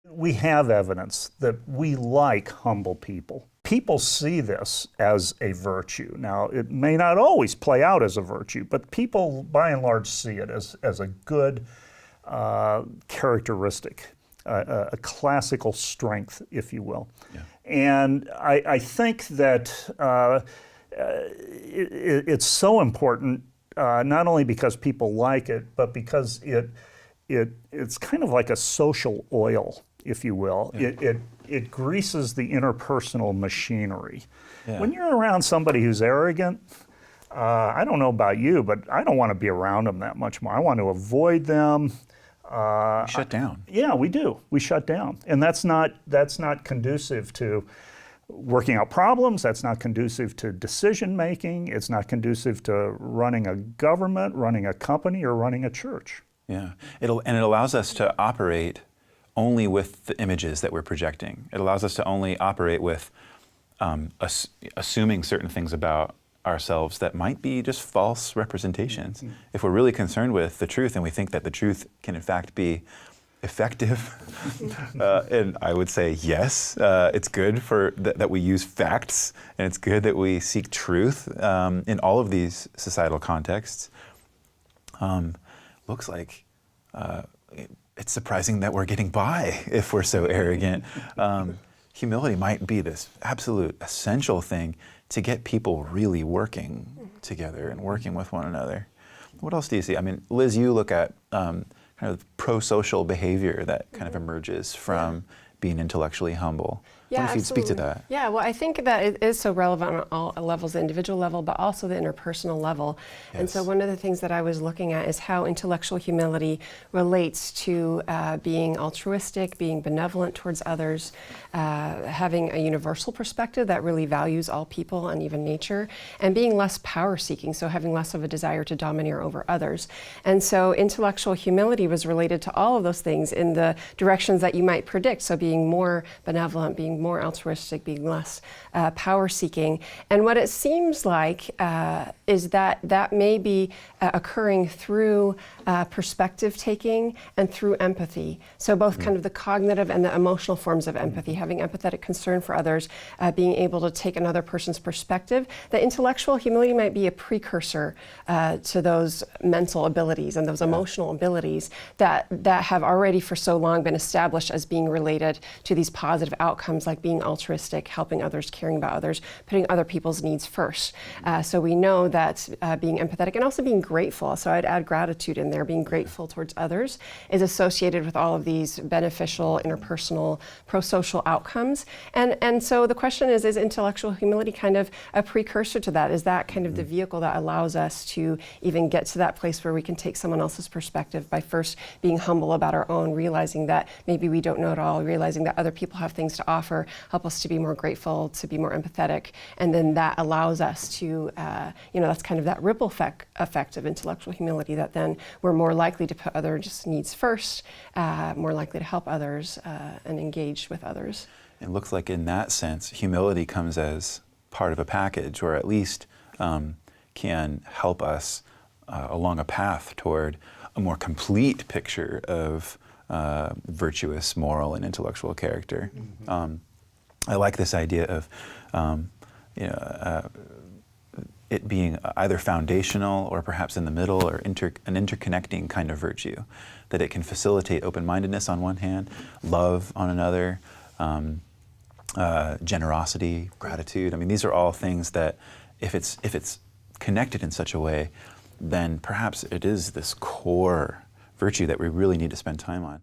We have evidence that we like humble people. People see this as a virtue. Now, it may not always play out as a virtue, but people, by and large, see it as a good characteristic, a classical strength, if you will. Yeah. And I think that it's so important, not only because people like it, but because it's kind of like a social oil, if you will. Yeah. It greases the interpersonal machinery. Yeah. When you're around somebody who's arrogant, I don't know about you, but I don't want to be around them that much more. I want to avoid them. We shut down. Yeah, we do. We shut down. And that's not conducive to working out problems. That's not conducive to decision making. It's not conducive to running a government, running a company, or running a church. Yeah, it allows us to operate only with the images that we're projecting. It allows us to only operate with assuming certain things about ourselves that might be just false representations. Mm-hmm. If we're really concerned with the truth and we think that the truth can in fact be effective, and I would say yes, it's good that we use facts, and it's good that we seek truth in all of these societal contexts. Looks like it's surprising that we're getting by if we're so arrogant. Humility might be this absolute essential thing to get people really working together and working with one another. What else do you see? I mean, Liz, you look at kind of pro-social behavior that kind of emerges from being intellectually humble. Yeah, I wonder if you'd speak to absolutely. that. Yeah, well, I think that it is so relevant on all levels, the individual level, but also the interpersonal level. Yes. And so one of the things that I was looking at is how intellectual humility relates to being altruistic, being benevolent towards others, having a universal perspective that really values all people and even nature, and being less power-seeking, so having less of a desire to domineer over others. And so intellectual humility was related to all of those things in the directions that you might predict, so being more benevolent, being more altruistic, being less power-seeking. And what it seems like is that may be occurring through perspective-taking and through empathy. So both kind of the cognitive and the emotional forms of empathy, having empathetic concern for others, being able to take another person's perspective. The intellectual humility might be a precursor to those mental abilities and those emotional abilities that have already for so long been established as being related to these positive outcomes, like being altruistic, helping others, caring about others, putting other people's needs first. So we know that being empathetic and also being grateful, so I'd add gratitude in there, being grateful towards others, is associated with all of these beneficial, interpersonal, pro-social outcomes. And so the question is intellectual humility kind of a precursor to that? Is that kind of the vehicle that allows us to even get to that place where we can take someone else's perspective by first being humble about our own, realizing that maybe we don't know it all, realizing that other people have things to offer, help us to be more grateful, to be more empathetic, and then that allows us to, that's kind of that ripple effect of intellectual humility, that then we're more likely to put other needs first, more likely to help others and engage with others. It looks like in that sense, humility comes as part of a package, or at least can help us along a path toward a more complete picture of virtuous, moral, and intellectual character. Mm-hmm. I like this idea of it being either foundational or perhaps in the middle, or an interconnecting kind of virtue, that it can facilitate open-mindedness on one hand, love on another, generosity, gratitude. I mean, these are all things that if it's connected in such a way, then perhaps it is this core virtue that we really need to spend time on.